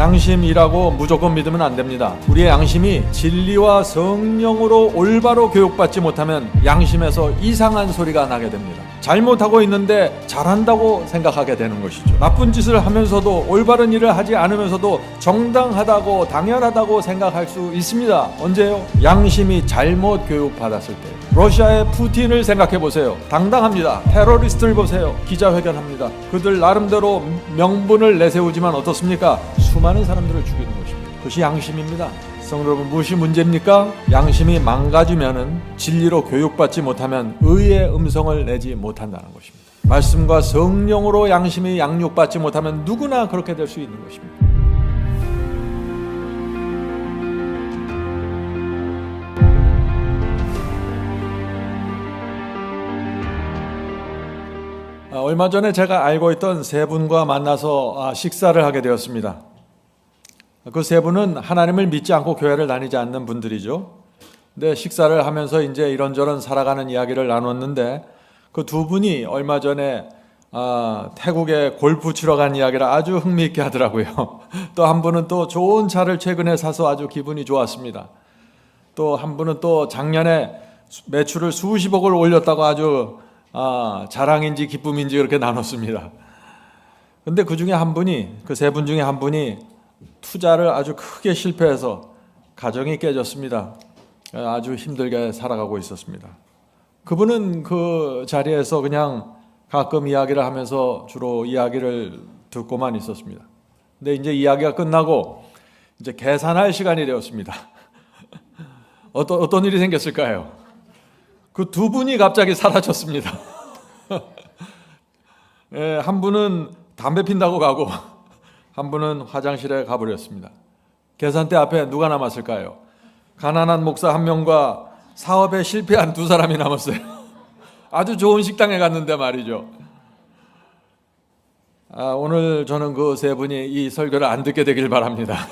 양심이라고 무조건 믿으면 안 됩니다. 우리의 양심이 진리와 성령으로 올바로 교육받지 못하면 양심에서 이상한 소리가 나게 됩니다. 잘못하고 있는데 잘한다고 생각하게 되는 것이죠. 나쁜 짓을 하면서도 올바른 일을 하지 않으면서도 정당하다고 당연하다고 생각할 수 있습니다. 언제요? 양심이 잘못 교육받았을 때. 러시아의 푸틴을 생각해 보세요. 당당합니다. 테러리스트를 보세요. 기자회견합니다. 그들 나름대로 명분을 내세우지만 어떻습니까? 수많은 사람들을 죽이는 것입니다. 그것이 양심입니다. 성도 여러분, 무엇이 문제입니까? 양심이 망가지면은 진리로 교육받지 못하면 의의 음성을 내지 못한다는 것입니다. 말씀과 성령으로 양심이 양육받지 못하면 누구나 그렇게 될 수 있는 것입니다. 얼마 전에 제가 알고 있던 세 분과 만나서 식사를 하게 되었습니다. 그 세 분은 하나님을 믿지 않고 교회를 다니지 않는 분들이죠. 근데 식사를 하면서 이제 이런저런 살아가는 이야기를 나눴는데 그 두 분이 얼마 전에 태국에 골프 치러 간 이야기를 아주 흥미있게 하더라고요. 또 한 분은 또 좋은 차를 최근에 사서 아주 기분이 좋았습니다. 또 한 분은 또 작년에 매출을 수십억을 올렸다고 아주 자랑인지 기쁨인지 그렇게 나눴습니다. 근데 그 중에 한 분이, 그 세 분 중에 한 분이 투자를 아주 크게 실패해서 가정이 깨졌습니다. 아주 힘들게 살아가고 있었습니다. 그분은 그 자리에서 그냥 가끔 이야기를 하면서 주로 이야기를 듣고만 있었습니다. 근데 이제 이야기가 끝나고 이제 계산할 시간이 되었습니다. 어떤 일이 생겼을까요? 그 두 분이 갑자기 사라졌습니다. 예, 한 분은 담배 핀다고 가고 한 분은 화장실에 가버렸습니다. 계산대 앞에 누가 남았을까요? 가난한 목사 한 명과 사업에 실패한 두 사람이 남았어요. 아주 좋은 식당에 갔는데 말이죠. 오늘 저는 그 세 분이 이 설교를 안 듣게 되길 바랍니다.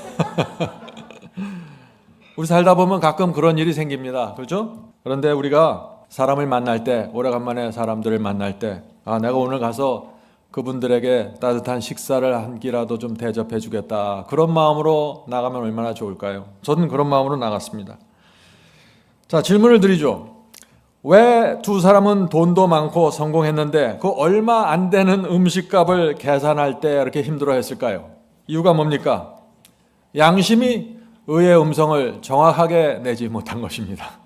우리 살다 보면 가끔 그런 일이 생깁니다. 그렇죠? 그런데 우리가 사람을 만날 때, 오래간만에 사람들을 만날 때, 내가 오늘 가서 그분들에게 따뜻한 식사를 한 끼라도 좀 대접해 주겠다. 그런 마음으로 나가면 얼마나 좋을까요? 저는 그런 마음으로 나갔습니다. 자, 질문을 드리죠. 왜 두 사람은 돈도 많고 성공했는데 그 얼마 안 되는 음식값을 계산할 때 이렇게 힘들어 했을까요? 이유가 뭡니까? 양심이 의의 음성을 정확하게 내지 못한 것입니다.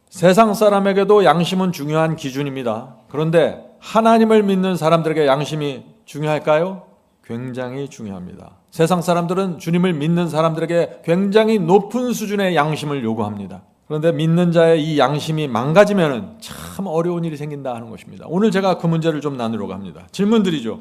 세상 사람에게도 양심은 중요한 기준입니다. 그런데 하나님을 믿는 사람들에게 양심이 중요할까요? 굉장히 중요합니다. 세상 사람들은 주님을 믿는 사람들에게 굉장히 높은 수준의 양심을 요구합니다. 그런데 믿는 자의 이 양심이 망가지면 참 어려운 일이 생긴다 하는 것입니다. 오늘 제가 그 문제를 좀 나누려고 합니다. 질문 드리죠.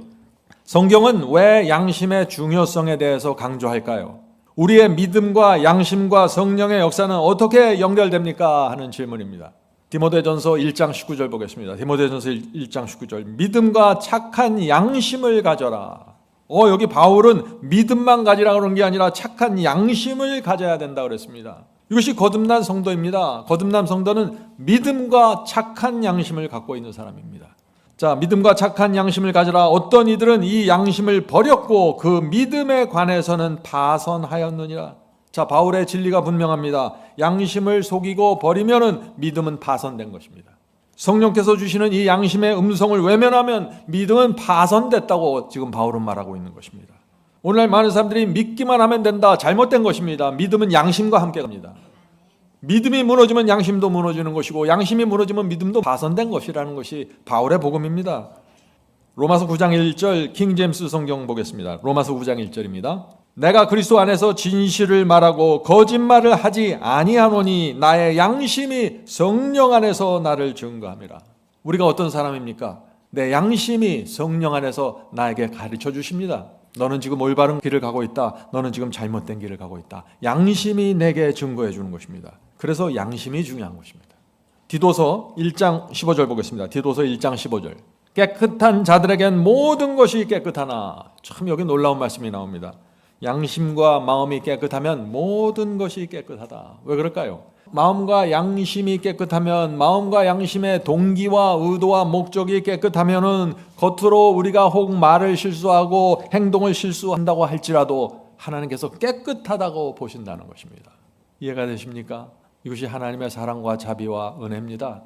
성경은 왜 양심의 중요성에 대해서 강조할까요? 우리의 믿음과 양심과 성령의 역사는 어떻게 연결됩니까? 하는 질문입니다. 디모데전서 1장 19절 보겠습니다. 디모데전서 1장 19절. 믿음과 착한 양심을 가져라. 여기 바울은 믿음만 가지라 그런 게 아니라 착한 양심을 가져야 된다 그랬습니다. 이것이 거듭난 성도입니다. 거듭난 성도는 믿음과 착한 양심을 갖고 있는 사람입니다. 자, 믿음과 착한 양심을 가져라. 어떤 이들은 이 양심을 버렸고 그 믿음에 관해서는 파선하였느니라. 자, 바울의 진리가 분명합니다. 양심을 속이고 버리면은 믿음은 파선된 것입니다. 성령께서 주시는 이 양심의 음성을 외면하면 믿음은 파선됐다고 지금 바울은 말하고 있는 것입니다. 오늘날 많은 사람들이 믿기만 하면 된다. 잘못된 것입니다. 믿음은 양심과 함께 갑니다. 믿음이 무너지면 양심도 무너지는 것이고 양심이 무너지면 믿음도 파선된 것이라는 것이 바울의 복음입니다. 로마서 9장 1절 킹제임스 성경 보겠습니다. 로마서 9장 1절입니다. 내가 그리스도 안에서 진실을 말하고 거짓말을 하지 아니하노니 나의 양심이 성령 안에서 나를 증거함이라. 우리가 어떤 사람입니까? 내 양심이 성령 안에서 나에게 가르쳐 주십니다. 너는 지금 올바른 길을 가고 있다. 너는 지금 잘못된 길을 가고 있다. 양심이 내게 증거해 주는 것입니다. 그래서 양심이 중요한 것입니다. 디도서 1장 15절 보겠습니다. 디도서 1장 15절. 깨끗한 자들에겐 모든 것이 깨끗하나. 참 여기 놀라운 말씀이 나옵니다. 양심과 마음이 깨끗하면 모든 것이 깨끗하다. 왜 그럴까요? 마음과 양심이 깨끗하면, 마음과 양심의 동기와 의도와 목적이 깨끗하면은 겉으로 우리가 혹 말을 실수하고 행동을 실수한다고 할지라도 하나님께서 깨끗하다고 보신다는 것입니다. 이해가 되십니까? 이것이 하나님의 사랑과 자비와 은혜입니다.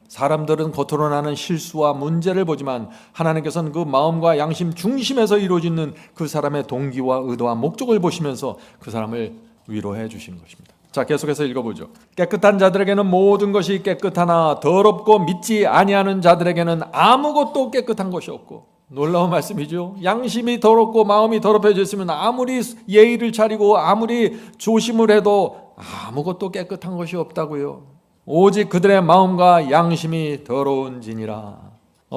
사람들은 겉으로 나는 실수와 문제를 보지만 하나님께서는 그 마음과 양심 중심에서 이루어지는 그 사람의 동기와 의도와 목적을 보시면서 그 사람을 위로해 주시는 것입니다. 자, 계속해서 읽어보죠. 깨끗한 자들에게는 모든 것이 깨끗하나 더럽고 믿지 아니하는 자들에게는 아무것도 깨끗한 것이 없고. 놀라운 말씀이죠. 양심이 더럽고 마음이 더럽혀져 있으면 아무리 예의를 차리고 아무리 조심을 해도 아무것도 깨끗한 것이 없다고요. 오직 그들의 마음과 양심이 더러운지니라.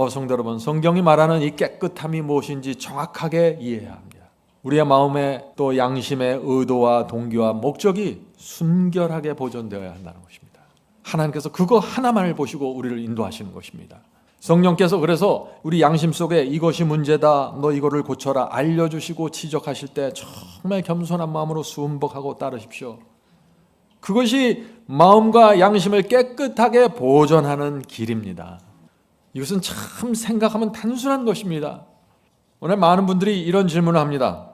성도 여러분, 성경이 말하는 이 깨끗함이 무엇인지 정확하게 이해해야 합니다. 우리의 마음의 또 양심의 의도와 동기와 목적이 순결하게 보존되어야 한다는 것입니다. 하나님께서 그거 하나만을 보시고 우리를 인도하시는 것입니다. 성령께서 그래서 우리 양심 속에 이것이 문제다, 너 이거를 고쳐라 알려주시고 지적하실 때 정말 겸손한 마음으로 순복하고 따르십시오. 그것이 마음과 양심을 깨끗하게 보존하는 길입니다. 이것은 참 생각하면 단순한 것입니다. 오늘 많은 분들이 이런 질문을 합니다.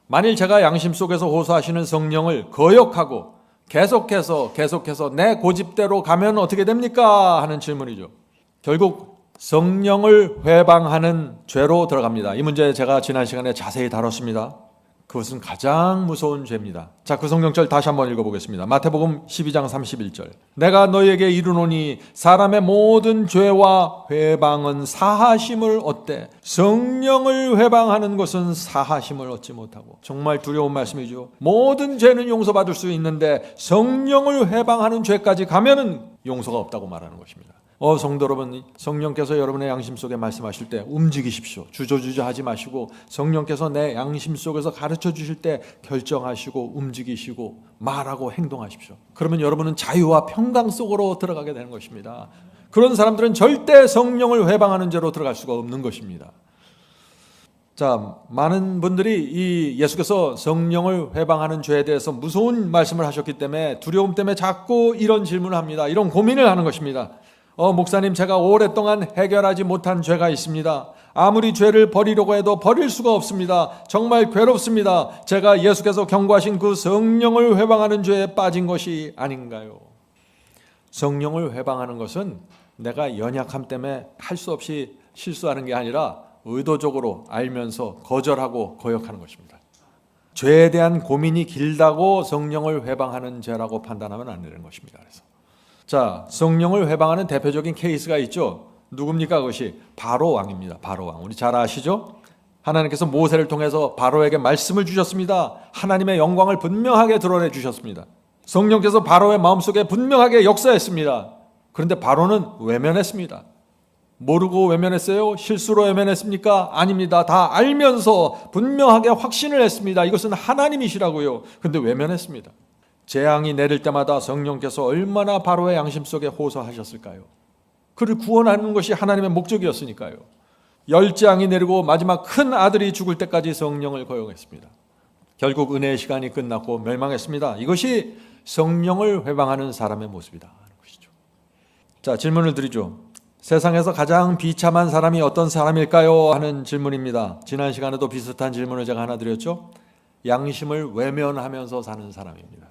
만일 제가 양심 속에서 호소하시는 성령을 거역하고 계속해서 내 고집대로 가면 어떻게 됩니까? 하는 질문이죠. 결국 성령을 회방하는 죄로 들어갑니다. 이 문제 제가 지난 시간에 자세히 다뤘습니다. 그것은 가장 무서운 죄입니다. 자, 그 성경절 다시 한번 읽어보겠습니다. 마태복음 12장 31절. 내가 너희에게 이르노니 사람의 모든 죄와 회방은 사하심을 얻되 성령을 회방하는 것은 사하심을 얻지 못하고. 정말 두려운 말씀이죠. 모든 죄는 용서받을 수 있는데 성령을 회방하는 죄까지 가면은 용서가 없다고 말하는 것입니다. 성도 여러분, 성령께서 여러분의 양심 속에 말씀하실 때 움직이십시오. 주저주저 하지 마시고 성령께서 내 양심 속에서 가르쳐 주실 때 결정하시고 움직이시고 말하고 행동하십시오. 그러면 여러분은 자유와 평강 속으로 들어가게 되는 것입니다. 그런 사람들은 절대 성령을 회방하는 죄로 들어갈 수가 없는 것입니다. 자, 많은 분들이 이 예수께서 성령을 회방하는 죄에 대해서 무서운 말씀을 하셨기 때문에 두려움 때문에 자꾸 이런 질문을 합니다. 이런 고민을 하는 것입니다. 목사님, 제가 오랫동안 해결하지 못한 죄가 있습니다. 아무리 죄를 버리려고 해도 버릴 수가 없습니다. 정말 괴롭습니다. 제가 예수께서 경고하신 그 성령을 회방하는 죄에 빠진 것이 아닌가요? 성령을 회방하는 것은 내가 연약함 때문에 할 수 없이 실수하는 게 아니라 의도적으로 알면서 거절하고 거역하는 것입니다. 죄에 대한 고민이 길다고 성령을 회방하는 죄라고 판단하면 안 되는 것입니다. 그래서 자, 성령을 회방하는 대표적인 케이스가 있죠. 누굽니까? 그것이 바로 왕입니다. 바로 왕. 우리 잘 아시죠? 하나님께서 모세를 통해서 바로에게 말씀을 주셨습니다. 하나님의 영광을 분명하게 드러내 주셨습니다. 성령께서 바로의 마음속에 분명하게 역사했습니다. 그런데 바로는 외면했습니다. 모르고 외면했어요? 실수로 외면했습니까? 아닙니다. 다 알면서 분명하게 확신을 했습니다. 이것은 하나님이시라고요. 그런데 외면했습니다. 재앙이 내릴 때마다 성령께서 얼마나 바로의 양심 속에 호소하셨을까요? 그를 구원하는 것이 하나님의 목적이었으니까요. 열재앙이 내리고 마지막 큰 아들이 죽을 때까지 성령을 거역했습니다. 결국 은혜의 시간이 끝났고 멸망했습니다. 이것이 성령을 회방하는 사람의 모습이다 하는 것이죠. 자, 질문을 드리죠. 세상에서 가장 비참한 사람이 어떤 사람일까요? 하는 질문입니다. 지난 시간에도 비슷한 질문을 제가 하나 드렸죠. 양심을 외면하면서 사는 사람입니다.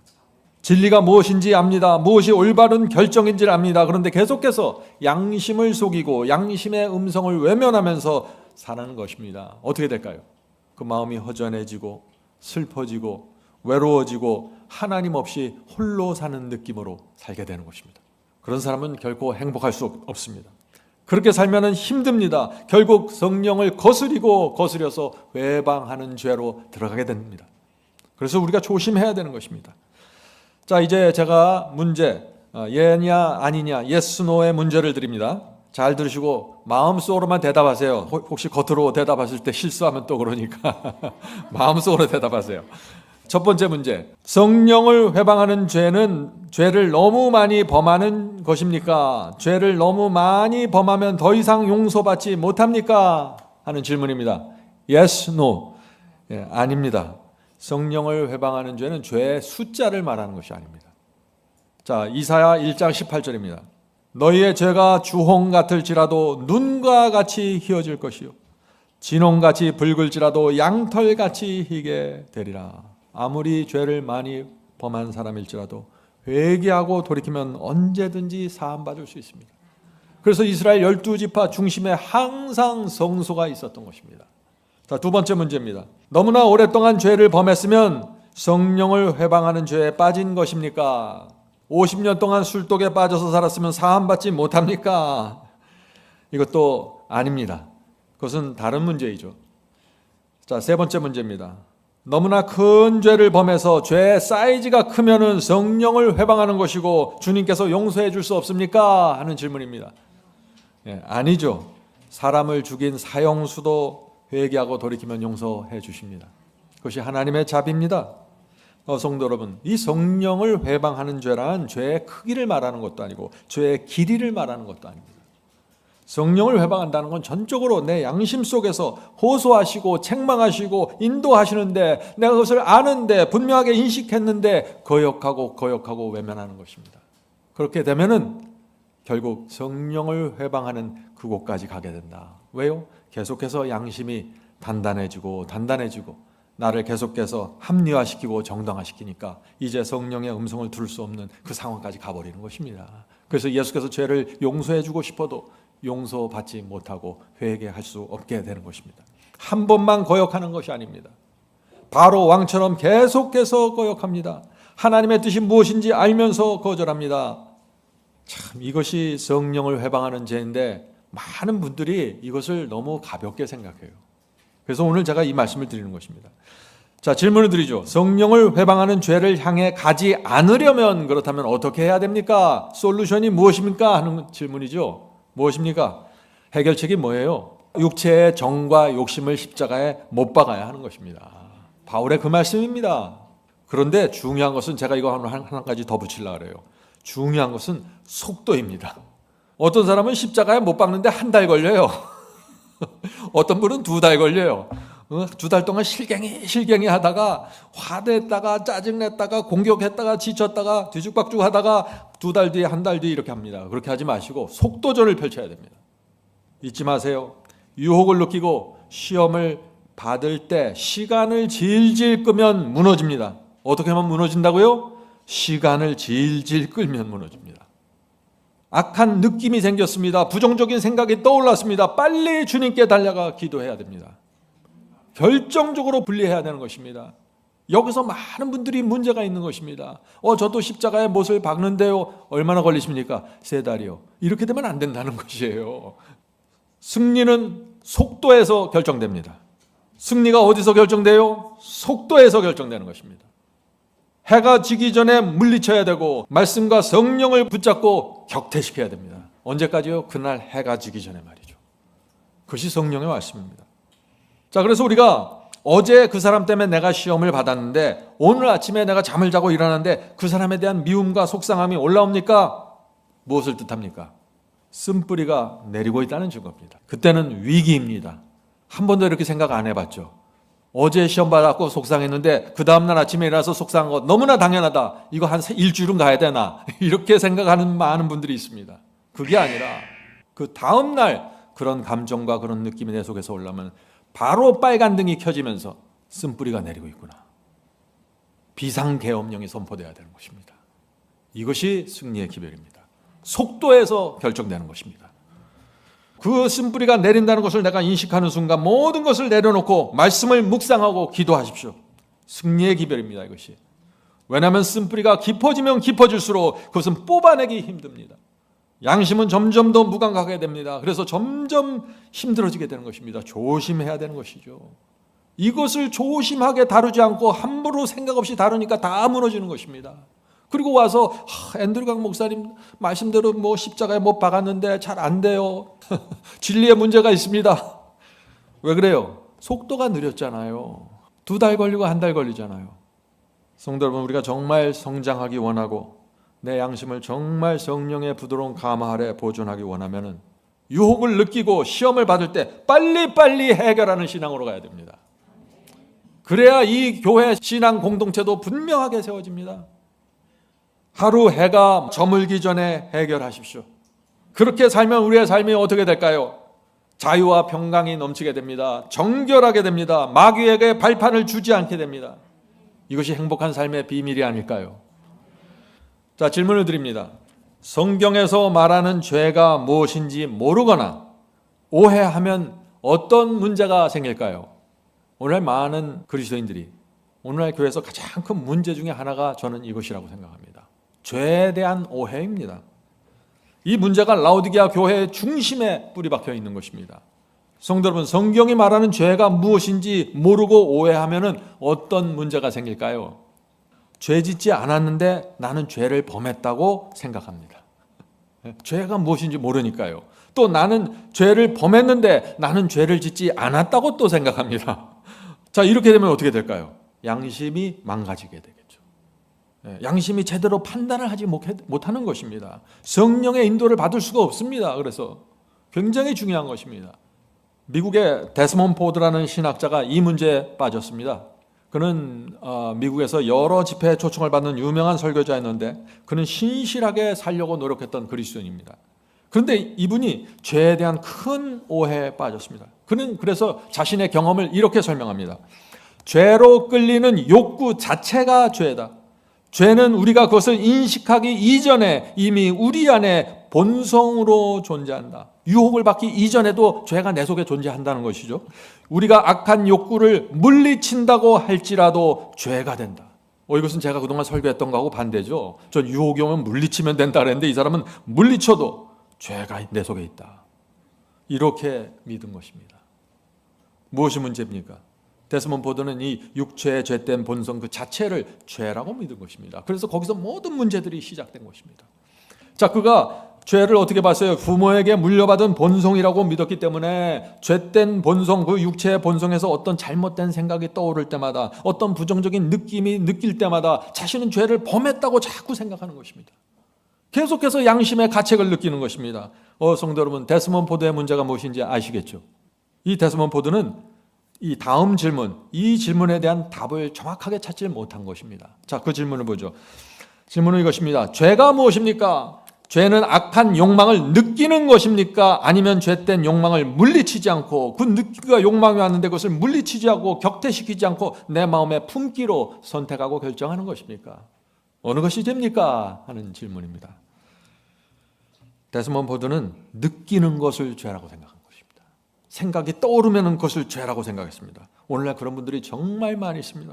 진리가 무엇인지 압니다. 무엇이 올바른 결정인지를 압니다. 그런데 계속해서 양심을 속이고 양심의 음성을 외면하면서 사는 것입니다. 어떻게 될까요? 그 마음이 허전해지고 슬퍼지고 외로워지고 하나님 없이 홀로 사는 느낌으로 살게 되는 것입니다. 그런 사람은 결코 행복할 수 없습니다. 그렇게 살면 힘듭니다. 결국 성령을 거스려서 회방하는 죄로 들어가게 됩니다. 그래서 우리가 조심해야 되는 것입니다. 자, 이제 제가 문제, 예냐 아니냐, yes, no의 문제를 드립니다. 잘 들으시고 마음속으로만 대답하세요. 혹시 겉으로 대답하실 때 실수하면 또 그러니까 마음속으로 대답하세요. 첫 번째 문제, 성령을 회방하는 죄는 죄를 너무 많이 범하는 것입니까? 죄를 너무 많이 범하면 더 이상 용서받지 못합니까? 하는 질문입니다. Yes, no. 아닙니다. 성령을 회방하는 죄는 죄의 숫자를 말하는 것이 아닙니다. 자, 이사야 1장 18절입니다. 너희의 죄가 주홍 같을지라도 눈과 같이 희어질 것이요 진홍같이 붉을지라도 양털같이 희게 되리라. 아무리 죄를 많이 범한 사람일지라도 회개하고 돌이키면 언제든지 사함받을 수 있습니다. 그래서 이스라엘 12지파 중심에 항상 성소가 있었던 것입니다. 자, 두 번째 문제입니다. 너무나 오랫동안 죄를 범했으면 성령을 회방하는 죄에 빠진 것입니까? 50년 동안 술독에 빠져서 살았으면 사함받지 못합니까? 이것도 아닙니다. 그것은 다른 문제이죠. 자, 세 번째 문제입니다. 너무나 큰 죄를 범해서 죄의 사이즈가 크면은 성령을 회방하는 것이고 주님께서 용서해 줄 수 없습니까? 하는 질문입니다. 아니죠. 사람을 죽인 사형수도 회개하고 돌이키면 용서해 주십니다. 그것이 하나님의 자비입니다. 성도 여러분, 이 성령을 회방하는 죄란 죄의 크기를 말하는 것도 아니고 죄의 길이를 말하는 것도 아닙니다. 성령을 회방한다는 건 전적으로 내 양심 속에서 호소하시고 책망하시고 인도하시는데 내가 그것을 아는데 분명하게 인식했는데 거역하고 외면하는 것입니다. 그렇게 되면은 결국 성령을 회방하는 그곳까지 가게 된다. 왜요? 계속해서 양심이 단단해지고 나를 계속해서 합리화시키고 정당화시키니까 이제 성령의 음성을 들을 수 없는 그 상황까지 가버리는 것입니다. 그래서 예수께서 죄를 용서해 주고 싶어도 용서받지 못하고 회개할 수 없게 되는 것입니다. 한 번만 거역하는 것이 아닙니다. 바로 왕처럼 계속해서 거역합니다. 하나님의 뜻이 무엇인지 알면서 거절합니다. 참, 이것이 성령을 회방하는 죄인데 많은 분들이 이것을 너무 가볍게 생각해요. 그래서 오늘 제가 이 말씀을 드리는 것입니다. 자, 질문을 드리죠. 성령을 회방하는 죄를 향해 가지 않으려면 그렇다면 어떻게 해야 됩니까? 솔루션이 무엇입니까? 하는 질문이죠. 무엇입니까? 해결책이 뭐예요? 육체의 정과 욕심을 십자가에 못 박아야 하는 것입니다. 바울의 그 말씀입니다. 그런데 중요한 것은 제가 이거 한 가지 더 붙이려고 그래요. 중요한 것은 속도입니다. 어떤 사람은 십자가에 못 박는데 한 달 걸려요. 어떤 분은 2달 걸려요. 2달 동안 실갱이 하다가 화냈다가 짜증냈다가 공격했다가 지쳤다가 뒤죽박죽 하다가 2달 뒤에 한 달 뒤에 이렇게 합니다. 그렇게 하지 마시고 속도전을 펼쳐야 됩니다. 잊지 마세요. 유혹을 느끼고 시험을 받을 때 시간을 질질 끄면 무너집니다. 어떻게 하면 무너진다고요? 시간을 질질 끌면 무너집니다. 악한 느낌이 생겼습니다. 부정적인 생각이 떠올랐습니다. 빨리 주님께 달려가 기도해야 됩니다. 결정적으로 분리해야 되는 것입니다. 여기서 많은 분들이 문제가 있는 것입니다. 저도 십자가에 못을 박는데요. 얼마나 걸리십니까? 3달이요. 이렇게 되면 안 된다는 것이에요. 승리는 속도에서 결정됩니다. 승리가 어디서 결정돼요? 속도에서 결정되는 것입니다. 해가 지기 전에 물리쳐야 되고 말씀과 성령을 붙잡고 격퇴시켜야 됩니다. 언제까지요? 그날 해가 지기 전에 말이죠. 그것이 성령의 말씀입니다. 자, 그래서 우리가 어제 그 사람 때문에 내가 시험을 받았는데 오늘 아침에 내가 잠을 자고 일어났는데 그 사람에 대한 미움과 속상함이 올라옵니까? 무엇을 뜻합니까? 쓴뿌리가 내리고 있다는 증거입니다. 그때는 위기입니다. 한 번도 이렇게 생각 안 해봤죠. 어제 시험 받았고 속상했는데 그 다음날 아침에 일어나서 속상한 거 너무나 당연하다. 이거 한 일주일은 가야 되나? 이렇게 생각하는 많은 분들이 있습니다. 그게 아니라 그 다음날 그런 감정과 그런 느낌이 내 속에서 올라오면 바로 빨간 등이 켜지면서 쓴뿌리가 내리고 있구나. 비상계엄령이 선포되어야 되는 것입니다. 이것이 승리의 기별입니다. 속도에서 결정되는 것입니다. 그 쓴뿌리가 내린다는 것을 내가 인식하는 순간 모든 것을 내려놓고 말씀을 묵상하고 기도하십시오. 승리의 기별입니다. 이것이. 왜냐하면 쓴뿌리가 깊어지면 깊어질수록 그것은 뽑아내기 힘듭니다. 양심은 점점 더 무감각하게 됩니다. 그래서 점점 힘들어지게 되는 것입니다. 조심해야 되는 것이죠. 이것을 조심하게 다루지 않고 함부로 생각 없이 다루니까 다 무너지는 것입니다. 그리고 와서 앤드류강 목사님 말씀대로 십자가에 못 박았는데 잘 안 돼요. 진리에 문제가 있습니다. 왜 그래요? 속도가 느렸잖아요. 2달 걸리고 1달 걸리잖아요. 성도 여러분, 우리가 정말 성장하기 원하고 내 양심을 정말 성령의 부드러운 감화 아래 보존하기 원하면은 유혹을 느끼고 시험을 받을 때 빨리빨리 해결하는 신앙으로 가야 됩니다. 그래야 이 교회 신앙 공동체도 분명하게 세워집니다. 하루 해가 저물기 전에 해결하십시오. 그렇게 살면 우리의 삶이 어떻게 될까요? 자유와 평강이 넘치게 됩니다. 정결하게 됩니다. 마귀에게 발판을 주지 않게 됩니다. 이것이 행복한 삶의 비밀이 아닐까요? 자, 질문을 드립니다. 성경에서 말하는 죄가 무엇인지 모르거나 오해하면 어떤 문제가 생길까요? 오늘날 많은 그리스도인들이 오늘날 교회에서 가장 큰 문제 중에 하나가 저는 이것이라고 생각합니다. 죄에 대한 오해입니다. 이 문제가 라오디게아 교회의 중심에 뿌리박혀 있는 것입니다. 성도 여러분, 성경이 말하는 죄가 무엇인지 모르고 오해하면 어떤 문제가 생길까요? 죄 짓지 않았는데 나는 죄를 범했다고 생각합니다. 죄가 무엇인지 모르니까요. 또 나는 죄를 범했는데 나는 죄를 짓지 않았다고 또 생각합니다. 자, 이렇게 되면 어떻게 될까요? 양심이 망가지게 되겠죠. 양심이 제대로 판단을 하지 못하는 것입니다. 성령의 인도를 받을 수가 없습니다. 그래서 굉장히 중요한 것입니다. 미국의 데스몬드 포드라는 신학자가 이 문제에 빠졌습니다. 그는 미국에서 여러 집회에 초청을 받는 유명한 설교자였는데 그는 신실하게 살려고 노력했던 그리스도인입니다. 그런데 이분이 죄에 대한 큰 오해에 빠졌습니다. 그는 그래서 자신의 경험을 이렇게 설명합니다. 죄로 끌리는 욕구 자체가 죄다. 죄는 우리가 그것을 인식하기 이전에 이미 우리 안에 본성으로 존재한다. 유혹을 받기 이전에도 죄가 내 속에 존재한다는 것이죠. 우리가 악한 욕구를 물리친다고 할지라도 죄가 된다. 이것은 제가 그동안 설교했던 거하고 반대죠. 전 유혹이 오면 물리치면 된다 그랬는데 이 사람은 물리쳐도 죄가 내 속에 있다. 이렇게 믿은 것입니다. 무엇이 문제입니까? 데스몬드 포드는 이 육체의 죄된 본성 그 자체를 죄라고 믿은 것입니다. 그래서 거기서 모든 문제들이 시작된 것입니다. 자, 그가 죄를 어떻게 봤어요? 부모에게 물려받은 본성이라고 믿었기 때문에 죄된 본성, 그 육체의 본성에서 어떤 잘못된 생각이 떠오를 때마다 어떤 부정적인 느낌이 느낄 때마다 자신은 죄를 범했다고 자꾸 생각하는 것입니다. 계속해서 양심의 가책을 느끼는 것입니다. 성도 여러분, 데스몬드 포드의 문제가 무엇인지 아시겠죠? 이 데스몬드 포드는 이 다음 질문, 이 질문에 대한 답을 정확하게 찾지 못한 것입니다. 자, 그 질문을 보죠. 질문은 이것입니다. 죄가 무엇입니까? 죄는 악한 욕망을 느끼는 것입니까? 아니면 죄된 욕망을 물리치지 않고 그 느끼가 욕망이 왔는데 그것을 물리치지 않고 격퇴시키지 않고 내 마음에 품기로 선택하고 결정하는 것입니까? 어느 것이 죄입니까? 하는 질문입니다. 데스몬드 포드는 느끼는 것을 죄라고 생각한 것입니다. 생각이 떠오르면 그것을 죄라고 생각했습니다. 오늘날 그런 분들이 정말 많이 있습니다.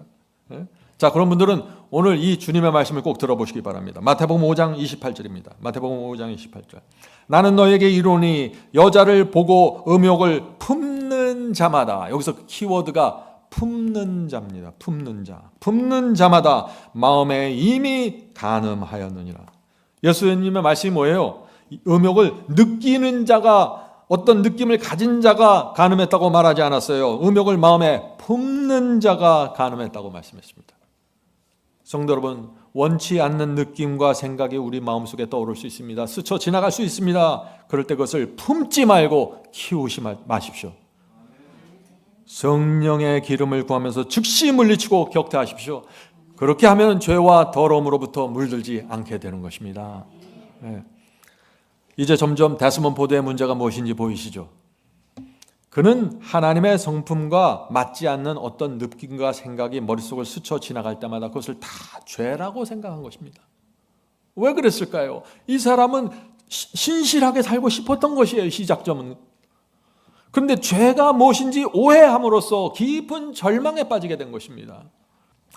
자, 그런 분들은 오늘 이 주님의 말씀을 꼭 들어보시기 바랍니다. 마태복음 5장 28절입니다. 마태복음 5장 28절. 나는 너에게 이르노니 여자를 보고 음욕을 품는 자마다, 여기서 키워드가 품는 자입니다. 품는 자. 품는 자마다 마음에 이미 간음하였느니라. 예수님의 말씀이 뭐예요? 음욕을 느끼는 자가, 어떤 느낌을 가진 자가 간음했다고 말하지 않았어요. 음욕을 마음에 품는 자가 간음했다고 말씀했습니다. 성도 여러분, 원치 않는 느낌과 생각이 우리 마음속에 떠오를 수 있습니다. 스쳐 지나갈 수 있습니다. 그럴 때 그것을 품지 말고 키우지 마십시오. 성령의 기름을 구하면서 즉시 물리치고 격퇴하십시오. 그렇게 하면 죄와 더러움으로부터 물들지 않게 되는 것입니다. 이제 점점 데스몬드 포드의 문제가 무엇인지 보이시죠? 그는 하나님의 성품과 맞지 않는 어떤 느낌과 생각이 머릿속을 스쳐 지나갈 때마다 그것을 다 죄라고 생각한 것입니다. 왜 그랬을까요? 이 사람은 신실하게 살고 싶었던 것이에요. 시작점은. 그런데 죄가 무엇인지 오해함으로써 깊은 절망에 빠지게 된 것입니다.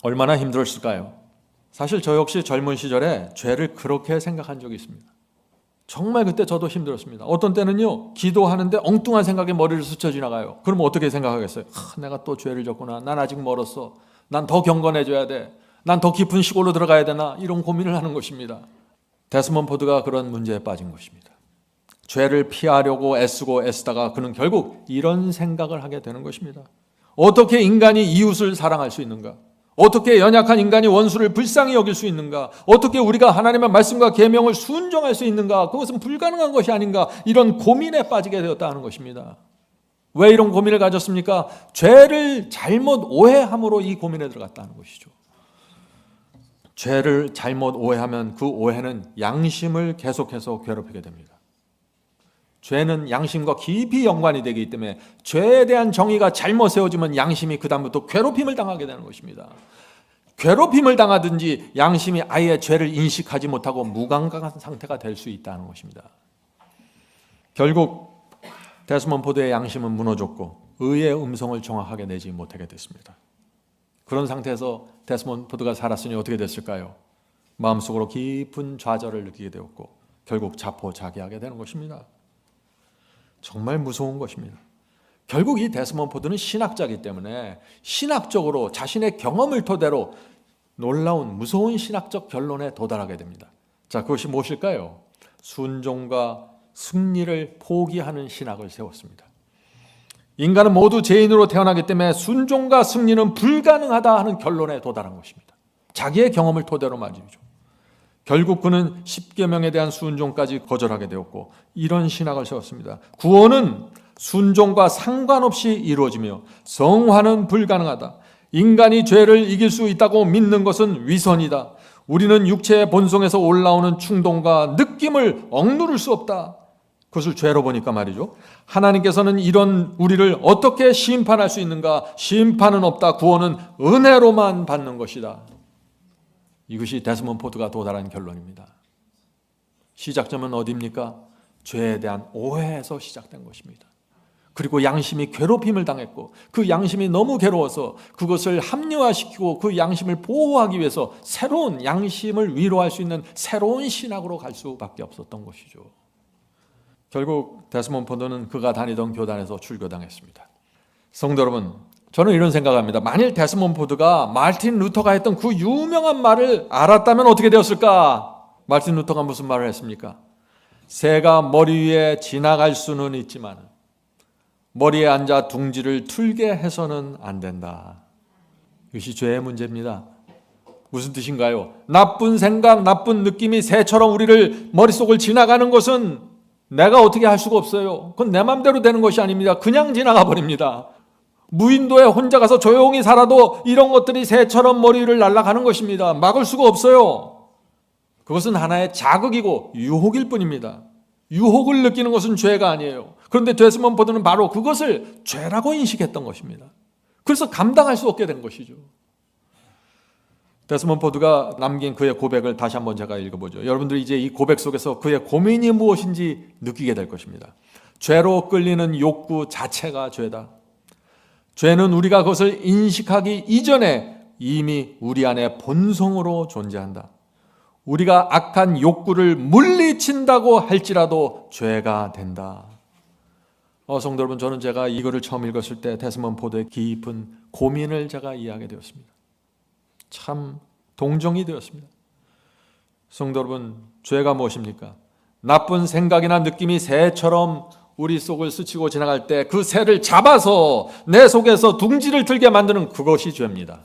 얼마나 힘들었을까요? 사실 저 역시 젊은 시절에 죄를 그렇게 생각한 적이 있습니다. 정말 그때 저도 힘들었습니다. 어떤 때는요, 기도하는데 엉뚱한 생각이 머리를 스쳐 지나가요. 그럼 어떻게 생각하겠어요? 내가 또 죄를 졌구나. 난 아직 멀었어. 난 더 경건해져야 돼. 난 더 깊은 시골로 들어가야 되나. 이런 고민을 하는 것입니다. 데스몬드 포드가 그런 문제에 빠진 것입니다. 죄를 피하려고 애쓰다가 그는 결국 이런 생각을 하게 되는 것입니다. 어떻게 인간이 이웃을 사랑할 수 있는가? 어떻게 연약한 인간이 원수를 불쌍히 여길 수 있는가? 어떻게 우리가 하나님의 말씀과 계명을 순종할 수 있는가? 그것은 불가능한 것이 아닌가? 이런 고민에 빠지게 되었다는 것입니다. 왜 이런 고민을 가졌습니까? 죄를 잘못 오해함으로 이 고민에 들어갔다는 것이죠. 죄를 잘못 오해하면 그 오해는 양심을 계속해서 괴롭히게 됩니다. 죄는 양심과 깊이 연관이 되기 때문에 죄에 대한 정의가 잘못 세워지면 양심이 그다음부터 괴롭힘을 당하게 되는 것입니다. 괴롭힘을 당하든지 양심이 아예 죄를 인식하지 못하고 무감각한 상태가 될 수 있다는 것입니다. 결국 데스몬드 포드의 양심은 무너졌고 의의 음성을 정확하게 내지 못하게 됐습니다. 그런 상태에서 데스몬드 포드가 살았으니 어떻게 됐을까요? 마음속으로 깊은 좌절을 느끼게 되었고 결국 자포자기하게 되는 것입니다. 정말 무서운 것입니다. 결국 이 데스몬드 포드는 신학자이기 때문에 신학적으로 자신의 경험을 토대로 놀라운 무서운 신학적 결론에 도달하게 됩니다. 자, 그것이 무엇일까요? 순종과 승리를 포기하는 신학을 세웠습니다. 인간은 모두 죄인으로 태어나기 때문에 순종과 승리는 불가능하다 하는 결론에 도달한 것입니다. 자기의 경험을 토대로 말이죠. 결국 그는 십계명에 대한 순종까지 거절하게 되었고 이런 신학을 세웠습니다. 구원은 순종과 상관없이 이루어지며 성화는 불가능하다. 인간이 죄를 이길 수 있다고 믿는 것은 위선이다. 우리는 육체의 본성에서 올라오는 충동과 느낌을 억누를 수 없다. 그것을 죄로 보니까 말이죠. 하나님께서는 이런 우리를 어떻게 심판할 수 있는가? 심판은 없다. 구원은 은혜로만 받는 것이다. 이것이 데스몬드 포드가 도달한 결론입니다. 시작점은 어디입니까? 죄에 대한 오해에서 시작된 것입니다. 그리고 양심이 괴롭힘을 당했고 그 양심이 너무 괴로워서 그것을 합리화시키고 그 양심을 보호하기 위해서 새로운 양심을 위로할 수 있는 새로운 신학으로 갈 수밖에 없었던 것이죠. 결국 데스몬드 포드는 그가 다니던 교단에서 출교당했습니다. 성도 여러분, 저는 이런 생각합니다. 만일 데스몬드 포드가 마틴 루터가 했던 그 유명한 말을 알았다면 어떻게 되었을까? 마틴 루터가 무슨 말을 했습니까? 새가 머리 위에 지나갈 수는 있지만 머리에 앉아 둥지를 틀게 해서는 안 된다. 이것이 죄의 문제입니다. 무슨 뜻인가요? 나쁜 생각, 나쁜 느낌이 새처럼 우리를 머릿속을 지나가는 것은 내가 어떻게 할 수가 없어요. 그건 내 맘대로 되는 것이 아닙니다. 그냥 지나가 버립니다. 무인도에 혼자 가서 조용히 살아도 이런 것들이 새처럼 머리를 날아가는 것입니다. 막을 수가 없어요. 그것은 하나의 자극이고 유혹일 뿐입니다. 유혹을 느끼는 것은 죄가 아니에요. 그런데 데스몬드 포드는 바로 그것을 죄라고 인식했던 것입니다. 그래서 감당할 수 없게 된 것이죠. 데스몬드 포드가 남긴 그의 고백을 다시 한번 제가 읽어보죠. 여러분들이 이제 이 고백 속에서 그의 고민이 무엇인지 느끼게 될 것입니다. 죄로 끌리는 욕구 자체가 죄다. 죄는 우리가 그것을 인식하기 이전에 이미 우리 안에 본성으로 존재한다. 우리가 악한 욕구를 물리친다고 할지라도 죄가 된다. 성도 여러분, 저는 제가 이거를 처음 읽었을 때 데스몬드 포드의 깊은 고민을 제가 이해하게 되었습니다. 참 동정이 되었습니다. 성도 여러분, 죄가 무엇입니까? 나쁜 생각이나 느낌이 새처럼 우리 속을 스치고 지나갈 때 그 새를 잡아서 내 속에서 둥지를 틀게 만드는 그것이 죄입니다.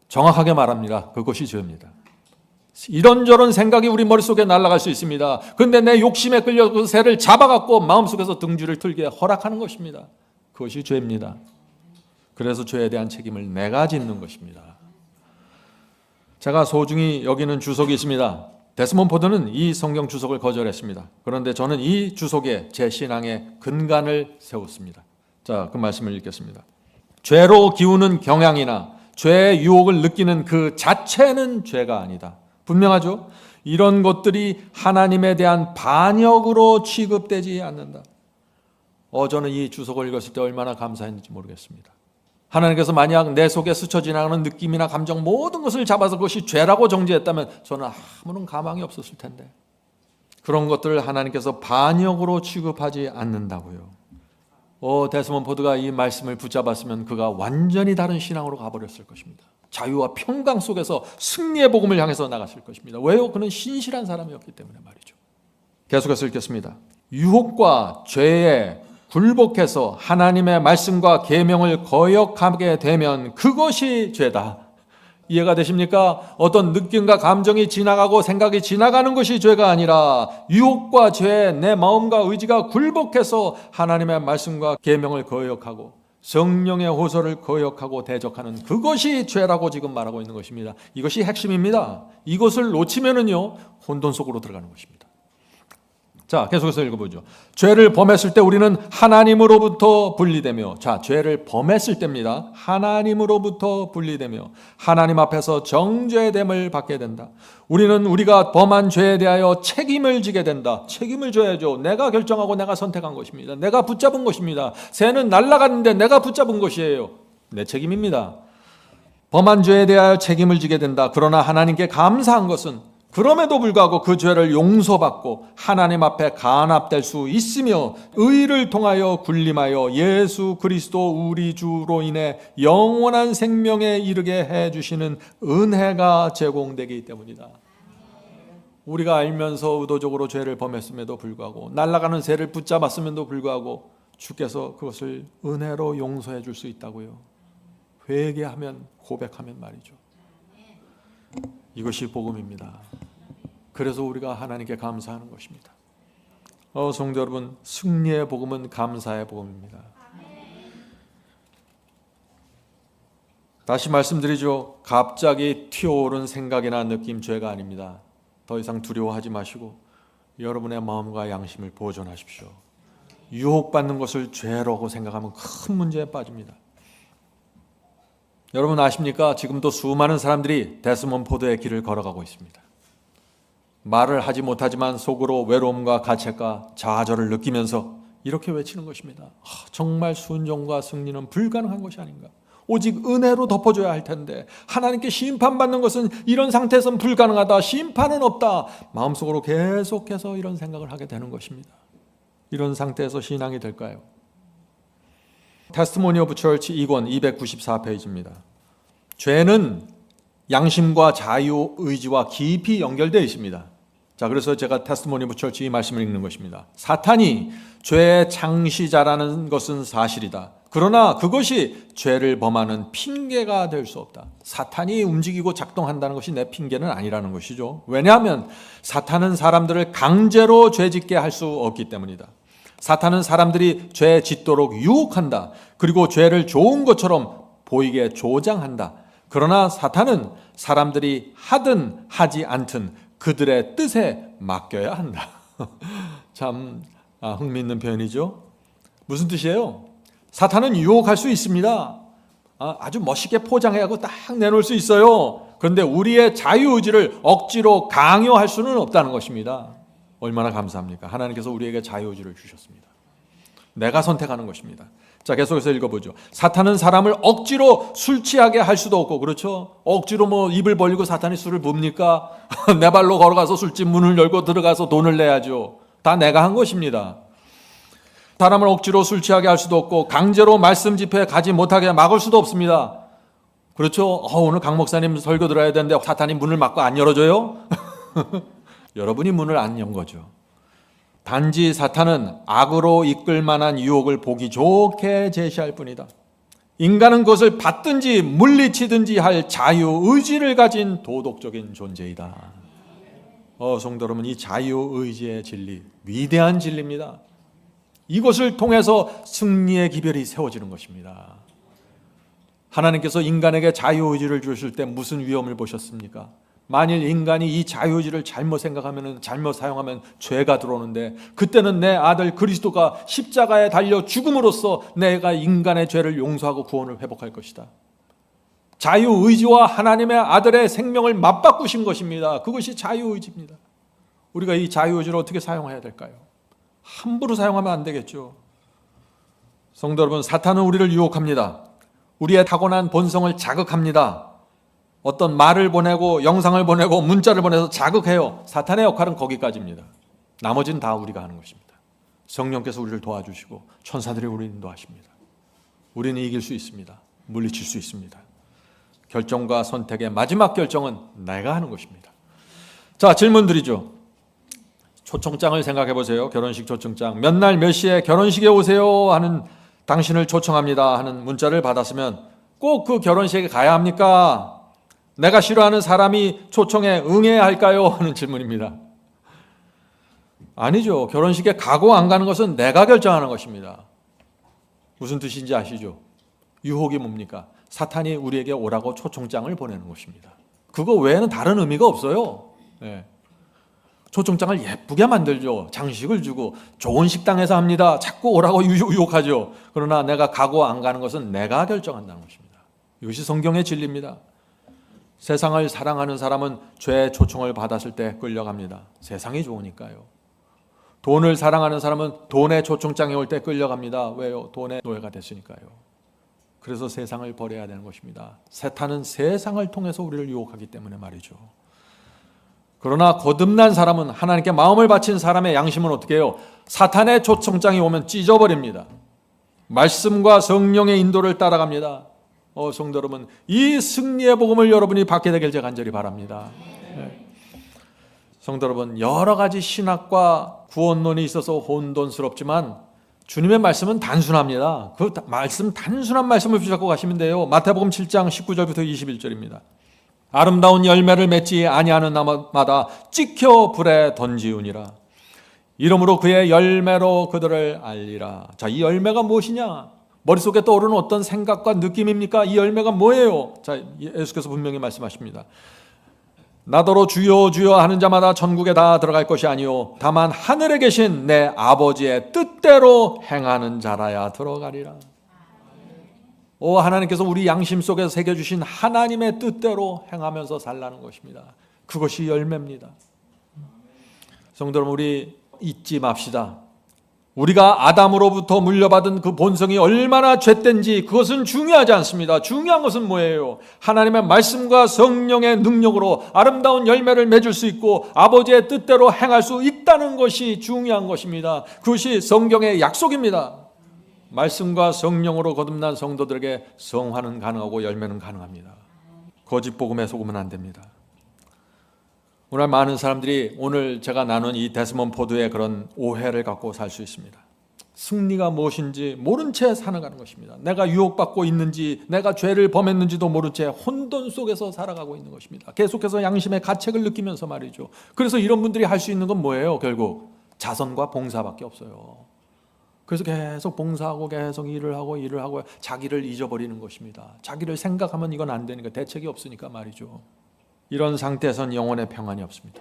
정확하게 말합니다. 그것이 죄입니다. 이런저런 생각이 우리 머릿속에 날아갈 수 있습니다. 그런데 내 욕심에 끌려 그 새를 잡아갖고 마음속에서 둥지를 틀게 허락하는 것입니다. 그것이 죄입니다. 그래서 죄에 대한 책임을 내가 짓는 것입니다. 제가 소중히 여기는 주석이 있습니다. 데스몬드 포드는 이 성경 주석을 거절했습니다. 그런데 저는 이 주석에 제 신앙의 근간을 세웠습니다. 자, 그 말씀을 읽겠습니다. 죄로 기우는 경향이나 죄의 유혹을 느끼는 그 자체는 죄가 아니다. 분명하죠? 이런 것들이 하나님에 대한 반역으로 취급되지 않는다. 저는 이 주석을 읽었을 때 얼마나 감사했는지 모르겠습니다. 하나님께서 만약 내 속에 스쳐 지나가는 느낌이나 감정 모든 것을 잡아서 그것이 죄라고 정죄했다면 저는 아무런 가망이 없었을 텐데 그런 것들을 하나님께서 반역으로 취급하지 않는다고요. 데스몬드 포드가 이 말씀을 붙잡았으면 그가 완전히 다른 신앙으로 가버렸을 것입니다. 자유와 평강 속에서 승리의 복음을 향해서 나갔을 것입니다. 왜요? 그는 신실한 사람이었기 때문에 말이죠. 계속해서 읽겠습니다. 유혹과 죄에 굴복해서 하나님의 말씀과 계명을 거역하게 되면 그것이 죄다. 이해가 되십니까? 어떤 느낌과 감정이 지나가고 생각이 지나가는 것이 죄가 아니라 유혹과 죄에 내 마음과 의지가 굴복해서 하나님의 말씀과 계명을 거역하고 성령의 호소를 거역하고 대적하는 그것이 죄라고 지금 말하고 있는 것입니다. 이것이 핵심입니다. 이것을 놓치면은요, 혼돈 속으로 들어가는 것입니다. 자, 계속해서 읽어보죠. 죄를 범했을 때 우리는 하나님으로부터 분리되며, 자, 죄를 범했을 때입니다. 하나님으로부터 분리되며 하나님 앞에서 정죄됨을 받게 된다. 우리는 우리가 범한 죄에 대하여 책임을 지게 된다. 책임을 져야죠. 내가 결정하고 내가 선택한 것입니다. 내가 붙잡은 것입니다. 새는 날아갔는데 내가 붙잡은 것이에요. 내 책임입니다. 범한 죄에 대하여 책임을 지게 된다. 그러나 하나님께 감사한 것은 그럼에도 불구하고 그 죄를 용서받고 하나님 앞에 간합될 수 있으며 의를 통하여 군림하여 예수 그리스도 우리 주로 인해 영원한 생명에 이르게 해주시는 은혜가 제공되기 때문이다. 우리가 알면서 의도적으로 죄를 범했음에도 불구하고 날아가는 새를 붙잡았음에도 불구하고 주께서 그것을 은혜로 용서해 줄 수 있다고요. 회개하면, 고백하면 말이죠. 이것이 복음입니다. 그래서 우리가 하나님께 감사하는 것입니다. 성도 여러분, 승리의 복음은 감사의 복음입니다. 다시 말씀드리죠. 갑자기 튀어오른 생각이나 느낌, 죄가 아닙니다. 더 이상 두려워하지 마시고 여러분의 마음과 양심을 보존하십시오. 유혹받는 것을 죄라고 생각하면 큰 문제에 빠집니다. 여러분 아십니까? 지금도 수많은 사람들이 데스몬포드의 길을 걸어가고 있습니다. 말을 하지 못하지만 속으로 외로움과 가책과 좌절을 느끼면서 이렇게 외치는 것입니다. 정말 순종과 승리는 불가능한 것이 아닌가. 오직 은혜로 덮어줘야 할 텐데 하나님께 심판받는 것은 이런 상태에서는 불가능하다. 심판은 없다. 마음속으로 계속해서 이런 생각을 하게 되는 것입니다. 이런 상태에서 신앙이 될까요? 테스티모니 오브 처치 2권 294페이지입니다. 죄는 양심과 자유의지와 깊이 연결되어 있습니다. 자, 그래서 제가 테스티모니 오브 처치 이 말씀을 읽는 것입니다. 사탄이 죄의 창시자라는 것은 사실이다. 그러나 그것이 죄를 범하는 핑계가 될 수 없다. 사탄이 움직이고 작동한다는 것이 내 핑계는 아니라는 것이죠. 왜냐하면 사탄은 사람들을 강제로 죄짓게 할 수 없기 때문이다. 사탄은 사람들이 죄에 짓도록 유혹한다. 그리고 죄를 좋은 것처럼 보이게 조장한다. 그러나 사탄은 사람들이 하든 하지 않든 그들의 뜻에 맡겨야 한다. 참 흥미있는 표현이죠. 무슨 뜻이에요? 사탄은 유혹할 수 있습니다. 아주 멋있게 포장해하고 딱 내놓을 수 있어요. 그런데 우리의 자유의지를 억지로 강요할 수는 없다는 것입니다. 얼마나 감사합니까? 하나님께서 우리에게 자유의지를 주셨습니다. 내가 선택하는 것입니다. 자, 계속해서 읽어보죠. 사탄은 사람을 억지로 술 취하게 할 수도 없고, 그렇죠? 억지로 입을 벌리고 사탄이 술을 붑니까? 내 발로 걸어가서 술집 문을 열고 들어가서 돈을 내야죠. 다 내가 한 것입니다. 사람을 억지로 술 취하게 할 수도 없고 강제로 말씀 집회에 가지 못하게 막을 수도 없습니다. 그렇죠? 오늘 강 목사님 설교 들어야 되는데 사탄이 문을 막고 안 열어줘요? 여러분이 문을 안 연 거죠. 단지 사탄은 악으로 이끌 만한 유혹을 보기 좋게 제시할 뿐이다. 인간은 그것을 받든지 물리치든지 할 자유의지를 가진 도덕적인 존재이다. 성도 여러분, 이 자유의지의 진리, 위대한 진리입니다. 이것을 통해서 승리의 기별이 세워지는 것입니다. 하나님께서 인간에게 자유의지를 주실 때 무슨 위험을 보셨습니까? 만일 인간이 이 자유의지를 잘못 생각하면, 잘못 사용하면 죄가 들어오는데, 그때는 내 아들 그리스도가 십자가에 달려 죽음으로써 내가 인간의 죄를 용서하고 구원을 회복할 것이다. 자유의지와 하나님의 아들의 생명을 맞바꾸신 것입니다. 그것이 자유의지입니다. 우리가 이 자유의지를 어떻게 사용해야 될까요? 함부로 사용하면 안 되겠죠. 성도 여러분, 사탄은 우리를 유혹합니다. 우리의 타고난 본성을 자극합니다. 어떤 말을 보내고 영상을 보내고 문자를 보내서 자극해요. 사탄의 역할은 거기까지입니다. 나머지는 다 우리가 하는 것입니다. 성령께서 우리를 도와주시고 천사들이 우리를 인도하십니다. 우리는 이길 수 있습니다. 물리칠 수 있습니다. 결정과 선택의 마지막 결정은 내가 하는 것입니다. 자, 질문 드리죠. 초청장을 생각해 보세요. 결혼식 초청장. 몇 날 몇 시에 결혼식에 오세요 하는, 당신을 초청합니다 하는 문자를 받았으면 꼭 그 결혼식에 가야 합니까? 내가 싫어하는 사람이 초청에 응해야 할까요? 하는 질문입니다. 아니죠. 결혼식에 가고 안 가는 것은 내가 결정하는 것입니다. 무슨 뜻인지 아시죠? 유혹이 뭡니까? 사탄이 우리에게 오라고 초청장을 보내는 것입니다. 그거 외에는 다른 의미가 없어요. 예. 초청장을 예쁘게 만들죠. 장식을 주고 좋은 식당에서 합니다. 자꾸 오라고 유혹하죠. 그러나 내가 가고 안 가는 것은 내가 결정한다는 것입니다. 이것이 성경의 진리입니다. 세상을 사랑하는 사람은 죄의 초청을 받았을 때 끌려갑니다. 세상이 좋으니까요. 돈을 사랑하는 사람은 돈의 초청장이 올 때 끌려갑니다. 왜요? 돈의 노예가 됐으니까요. 그래서 세상을 버려야 되는 것입니다. 사탄은 세상을 통해서 우리를 유혹하기 때문에 말이죠. 그러나 거듭난 사람은, 하나님께 마음을 바친 사람의 양심은 어떻게 해요? 사탄의 초청장이 오면 찢어버립니다. 말씀과 성령의 인도를 따라갑니다. 성도 여러분, 이 승리의 복음을 여러분이 받게 되길 제가 간절히 바랍니다. 네. 성도 여러분, 여러 가지 신학과 구원론이 있어서 혼돈스럽지만 주님의 말씀은 단순합니다. 그 말씀, 단순한 말씀을 붙잡고 가시면 돼요. 마태복음 7장 19절부터 21절입니다. 아름다운 열매를 맺지 아니하는 나무마다 찍혀 불에 던지우니라. 이러므로 그의 열매로 그들을 알리라. 자, 이 열매가 무엇이냐? 머릿속에 떠오르는 어떤 생각과 느낌입니까? 이 열매가 뭐예요? 자, 예수께서 분명히 말씀하십니다. 나더러 주여 주여 하는 자마다 천국에 다 들어갈 것이 아니요 다만 하늘에 계신 내 아버지의 뜻대로 행하는 자라야 들어가리라. 하나님께서 우리 양심 속에 새겨주신 하나님의 뜻대로 행하면서 살라는 것입니다. 그것이 열매입니다. 성도 여러분, 우리 잊지 맙시다. 우리가 아담으로부터 물려받은 그 본성이 얼마나 죄된지 그것은 중요하지 않습니다. 중요한 것은 뭐예요? 하나님의 말씀과 성령의 능력으로 아름다운 열매를 맺을 수 있고 아버지의 뜻대로 행할 수 있다는 것이 중요한 것입니다. 그것이 성경의 약속입니다. 말씀과 성령으로 거듭난 성도들에게 성화는 가능하고 열매는 가능합니다. 거짓 복음에 속으면 안 됩니다. 오늘 많은 사람들이 오늘 제가 나눈 이 데스몬드 포드의 그런 오해를 갖고 살 수 있습니다. 승리가 무엇인지 모른 채 살아가는 것입니다. 내가 유혹받고 있는지, 내가 죄를 범했는지도 모른 채 혼돈 속에서 살아가고 있는 것입니다. 계속해서 양심의 가책을 느끼면서 말이죠. 그래서 이런 분들이 할 수 있는 건 뭐예요? 결국 자선과 봉사밖에 없어요. 그래서 계속 봉사하고 계속 일을 하고 자기를 잊어버리는 것입니다. 자기를 생각하면 이건 안 되니까, 대책이 없으니까 말이죠. 이런 상태에선 영혼의 평안이 없습니다.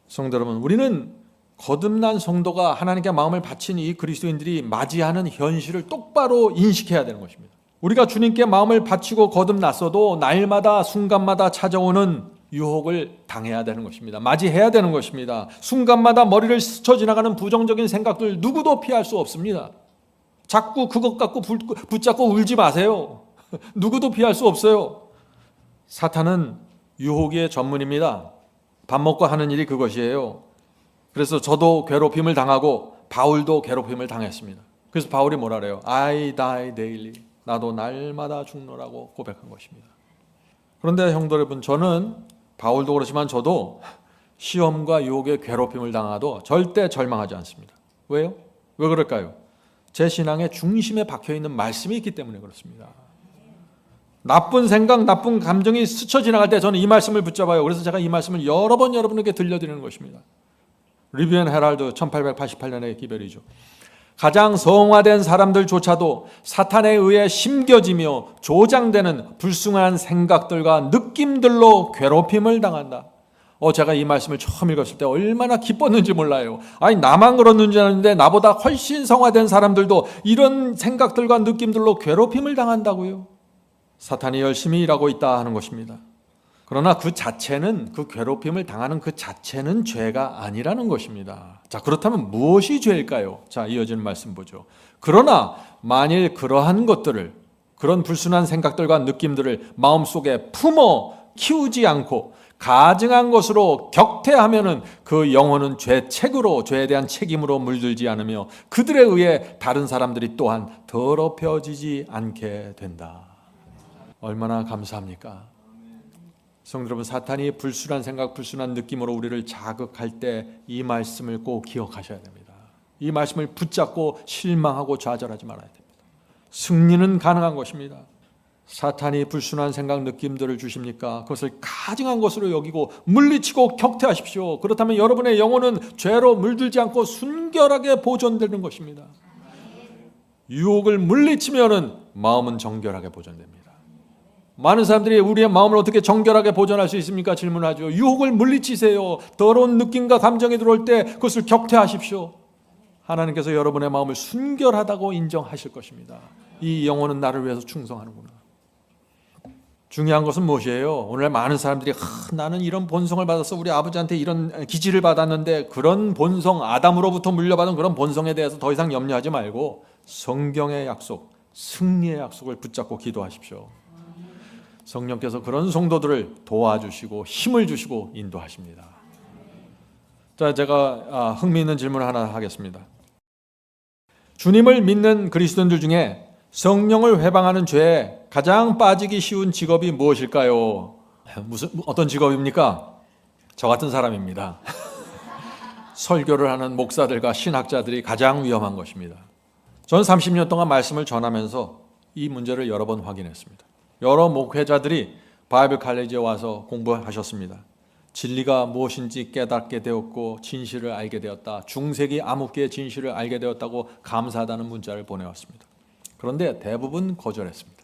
성도 여러분, 우리는 거듭난 성도가 하나님께 마음을 바친 이 그리스도인들이 맞이하는 현실을 똑바로 인식해야 되는 것입니다. 우리가 주님께 마음을 바치고 거듭났어도 날마다 순간마다 찾아오는 유혹을 당해야 되는 것입니다. 맞이해야 되는 것입니다. 순간마다 머리를 스쳐 지나가는 부정적인 생각들 누구도 피할 수 없습니다. 자꾸 그것 갖고 붙잡고 울지 마세요. 누구도 피할 수 없어요. 사탄은 유혹의 전문입니다. 밥 먹고 하는 일이 그것이에요. 그래서 저도 괴롭힘을 당하고 바울도 괴롭힘을 당했습니다. 그래서 바울이 뭐라 그래요? I die daily. 나도 날마다 죽노라고 고백한 것입니다. 그런데 형들 여러분, 저는 바울도 그렇지만 저도 시험과 유혹의 괴롭힘을 당하도 절대 절망하지 않습니다. 왜요? 왜 그럴까요? 제 신앙의 중심에 박혀있는 말씀이 있기 때문에 그렇습니다. 나쁜 생각, 나쁜 감정이 스쳐 지나갈 때 저는 이 말씀을 붙잡아요. 그래서 제가 이 말씀을 여러 번 여러분에게 들려드리는 것입니다. 리뷰 앤 헤럴드 1888년의 기별이죠. 가장 성화된 사람들조차도 사탄에 의해 심겨지며 조장되는 불순한 생각들과 느낌들로 괴롭힘을 당한다. 제가 이 말씀을 처음 읽었을 때 얼마나 기뻤는지 몰라요. 아니, 나만 그러는지 아는데 나보다 훨씬 성화된 사람들도 이런 생각들과 느낌들로 괴롭힘을 당한다고요. 사탄이 열심히 일하고 있다 하는 것입니다. 그러나 그 자체는, 그 괴롭힘을 당하는 그 자체는 죄가 아니라는 것입니다. 자, 그렇다면 무엇이 죄일까요? 자, 이어지는 말씀 보죠. 그러나 만일 그러한 것들을, 그런 불순한 생각들과 느낌들을 마음속에 품어 키우지 않고 가증한 것으로 격퇴하면은 그 영혼은 죄책으로, 죄에 대한 책임으로 물들지 않으며 그들에 의해 다른 사람들이 또한 더럽혀지지 않게 된다. 얼마나 감사합니까? 성도 여러분, 사탄이 불순한 생각, 불순한 느낌으로 우리를 자극할 때 이 말씀을 꼭 기억하셔야 됩니다. 이 말씀을 붙잡고 실망하고 좌절하지 말아야 됩니다. 승리는 가능한 것입니다. 사탄이 불순한 생각, 느낌들을 주십니까? 그것을 가증한 것으로 여기고 물리치고 격퇴하십시오. 그렇다면 여러분의 영혼은 죄로 물들지 않고 순결하게 보존되는 것입니다. 유혹을 물리치면은 마음은 정결하게 보존됩니다. 많은 사람들이 우리의 마음을 어떻게 정결하게 보존할 수 있습니까? 질문하죠. 유혹을 물리치세요. 더러운 느낌과 감정이 들어올 때 그것을 격퇴하십시오. 하나님께서 여러분의 마음을 순결하다고 인정하실 것입니다. 이 영혼은 나를 위해서 충성하는구나. 중요한 것은 무엇이에요? 오늘 많은 사람들이 나는 이런 본성을 받아서 우리 아버지한테 이런 기질을 받았는데 그런 본성, 아담으로부터 물려받은 그런 본성에 대해서 더 이상 염려하지 말고 성경의 약속, 승리의 약속을 붙잡고 기도하십시오. 성령께서 그런 성도들을 도와주시고 힘을 주시고 인도하십니다. 자, 제가 흥미있는 질문을 하나 하겠습니다. 주님을 믿는 그리스도인들 중에 성령을 회방하는 죄에 가장 빠지기 쉬운 직업이 무엇일까요? 어떤 직업입니까? 저 같은 사람입니다. 설교를 하는 목사들과 신학자들이 가장 위험한 것입니다. 저는 30년 동안 말씀을 전하면서 이 문제를 여러 번 확인했습니다. 여러 목회자들이 바이블 칼리지에 와서 공부하셨습니다. 진리가 무엇인지 깨닫게 되었고 진실을 알게 되었다. 중세기 암흑기의 진실을 알게 되었다고 감사하다는 문자를 보내왔습니다. 그런데 대부분 거절했습니다.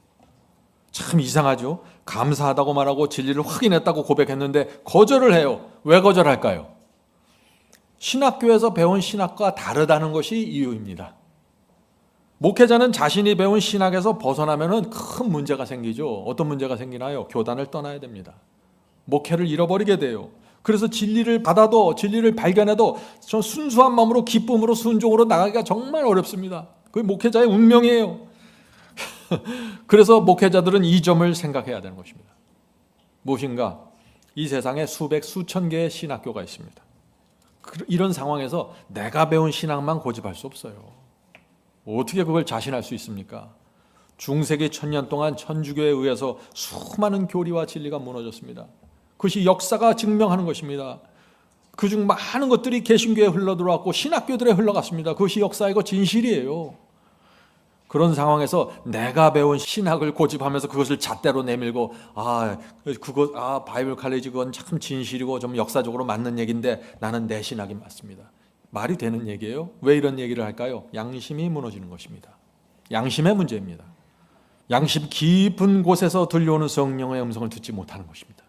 참 이상하죠? 감사하다고 말하고 진리를 확인했다고 고백했는데 거절을 해요. 왜 거절할까요? 신학교에서 배운 신학과 다르다는 것이 이유입니다. 목회자는 자신이 배운 신학에서 벗어나면 큰 문제가 생기죠. 어떤 문제가 생기나요? 교단을 떠나야 됩니다. 목회를 잃어버리게 돼요. 그래서 진리를 받아도 진리를 발견해도 전 순수한 마음으로 기쁨으로 순종으로 나가기가 정말 어렵습니다. 그게 목회자의 운명이에요. 그래서 목회자들은 이 점을 생각해야 되는 것입니다. 무엇인가? 이 세상에 수백 수천 개의 신학교가 있습니다. 이런 상황에서 내가 배운 신학만 고집할 수 없어요. 어떻게 그걸 자신할 수 있습니까? 중세기 1000년 동안 천주교에 의해서 수많은 교리와 진리가 무너졌습니다. 그것이 역사가 증명하는 것입니다. 그중 많은 것들이 개신교에 흘러들어왔고 신학교들에 흘러갔습니다. 그것이 역사이고 진실이에요. 그런 상황에서 내가 배운 신학을 고집하면서 그것을 잣대로 내밀고 바이블 칼리지 그건 참 진실이고 좀 역사적으로 맞는 얘기인데 나는 내 신학이 맞습니다. 말이 되는 얘기예요? 왜 이런 얘기를 할까요? 양심이 무너지는 것입니다. 양심의 문제입니다. 양심 깊은 곳에서 들려오는 성령의 음성을 듣지 못하는 것입니다.